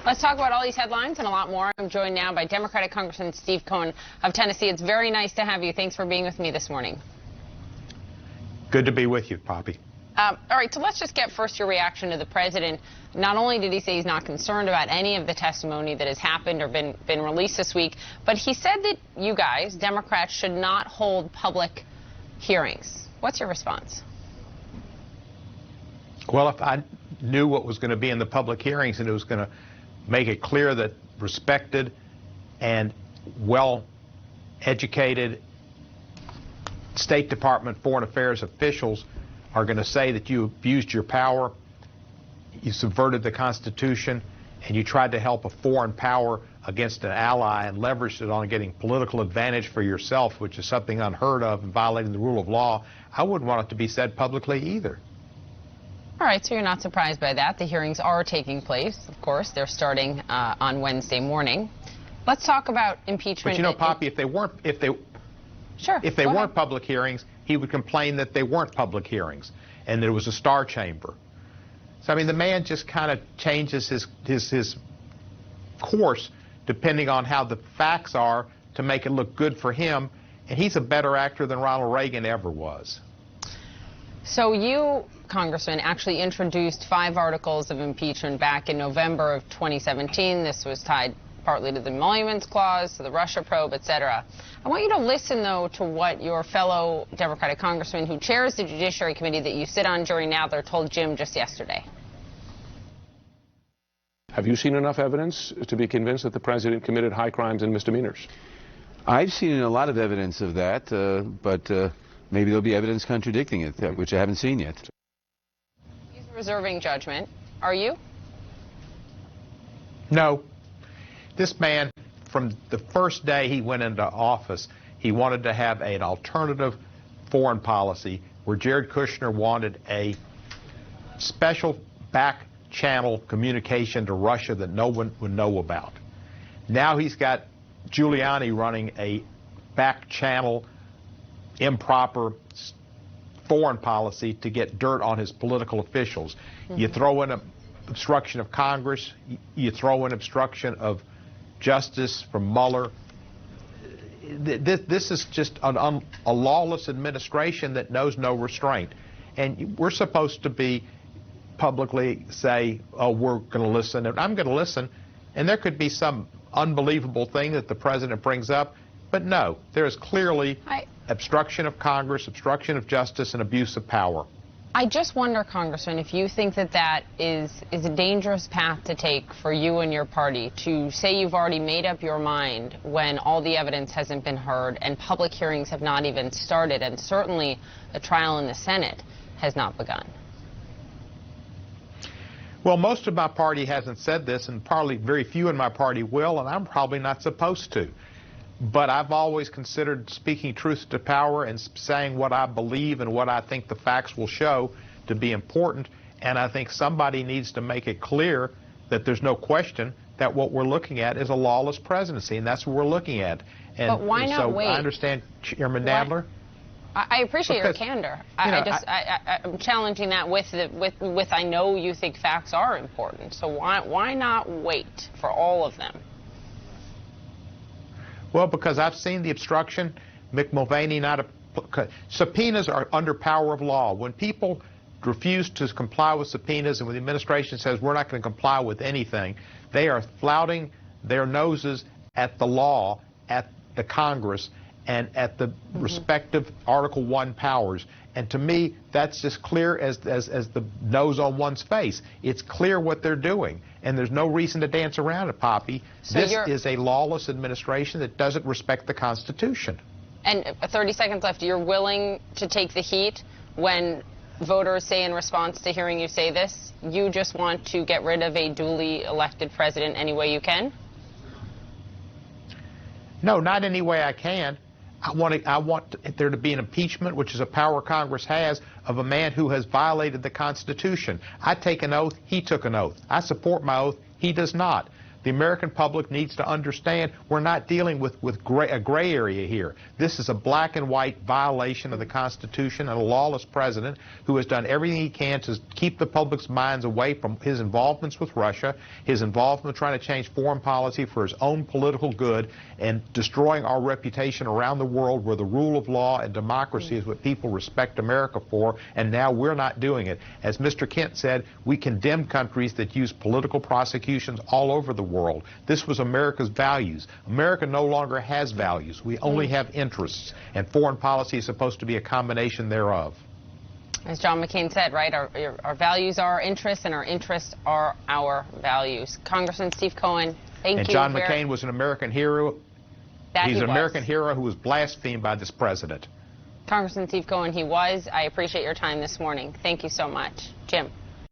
Let's talk about all these headlines and a lot more. I'm joined now by Democratic Congressman Steve Cohen of Tennessee. It's very nice to have you. Thanks for being with me this morning. Good to be with you, Poppy. All right, so let's just get first your reaction to the president. Not only did he say he's not concerned about any of the testimony that has happened or been released this week, but he said that you guys, Democrats, should not hold public hearings. What's your response? Well, if I knew what was going to be in the public hearings and it was going to make it clear that respected and well-educated State Department Foreign Affairs officials are going to say that you abused your power, you subverted the Constitution, and you tried to help a foreign power against an ally and leveraged it on getting political advantage for yourself, which is something unheard of and violating the rule of law, I wouldn't want it to be said publicly either. All right, so you're not surprised by that. The hearings are taking place, of course. They're starting on Wednesday morning. Let's talk about impeachment. But you know, Poppy, if they weren't public hearings, he would complain that they weren't public hearings and that it was a star chamber. So I mean, the man just kind of changes his course depending on how the facts are to make it look good for him, and he's a better actor than Ronald Reagan ever was. So you, Congressman, actually introduced 5 articles of impeachment back in November of 2017. This was tied partly to the Emoluments Clause, to the Russia probe, etc. I want you to listen, though, to what your fellow Democratic congressman who chairs the Judiciary Committee that you sit on during now, they're told Jim just yesterday. Have you seen enough evidence to be convinced that the president committed high crimes and misdemeanors? I've seen a lot of evidence of that, but maybe there'll be evidence contradicting it, which I haven't seen yet. He's reserving judgment. Are you? No. This man, from the first day he went into office, he wanted to have an alternative foreign policy where Jared Kushner wanted a special back channel communication to Russia that no one would know about. Now he's got Giuliani running a back channel improper foreign policy to get dirt on his political officials. You throw in obstruction of Congress, you throw in obstruction of justice from Mueller. This is just a lawless administration that knows no restraint. And we're supposed to be publicly say, oh, we're going to listen, and I'm going to listen, and there could be some unbelievable thing that the president brings up, but no, there is clearly obstruction of Congress, obstruction of justice, and abuse of power. I just wonder, Congressman, if you think that that is a dangerous path to take for you and your party, to say you've already made up your mind when all the evidence hasn't been heard and public hearings have not even started, and certainly a trial in the Senate has not begun. Well, most of my party hasn't said this, and probably very few in my party will, and I'm probably not supposed to. But I've always considered speaking truth to power and saying what I believe and what I think the facts will show to be important. And I think somebody needs to make it clear that there's no question that what we're looking at is a lawless presidency, and that's what we're looking at. And but why not wait? I understand, Chairman Nadler. I appreciate your candor. I'm challenging that with I know you think facts are important. So why not wait for all of them? Well, because I've seen the obstruction. Mick Mulvaney subpoenas are under power of law. When people refuse to comply with subpoenas and when the administration says we're not going to comply with anything, they are flouting their noses at the law, at the Congress, and at the respective Article 1 powers. And to me, that's just clear as the nose on one's face. It's clear what they're doing, and there's no reason to dance around it, Poppy. So this is a lawless administration that doesn't respect the Constitution. And 30 seconds left. You're willing to take the heat when voters say in response to hearing you say this, you just want to get rid of a duly elected president any way you can? No, not any way I can. I want there to be an impeachment, which is a power Congress has, of a man who has violated the Constitution. I take an oath, he took an oath. I support my oath, he does not. The American public needs to understand we're not dealing with a gray area here. This is a black and white violation of the Constitution and a lawless president who has done everything he can to keep the public's minds away from his involvements with Russia, his involvement trying to change foreign policy for his own political good, and destroying our reputation around the world where the rule of law and democracy is what people respect America for, and now we're not doing it. As Mr. Kent said, we condemn countries that use political prosecutions all over the world. This was America's values. America no longer has values. We only have interests, and foreign policy is supposed to be a combination thereof. As John McCain said, right, our values are our interests, and our interests are our values. Congressman Steve Cohen, thank you. And John McCain was an American hero. He's an American hero who was blasphemed by this president. Congressman Steve Cohen, he was. I appreciate your time this morning. Thank you so much. Jim.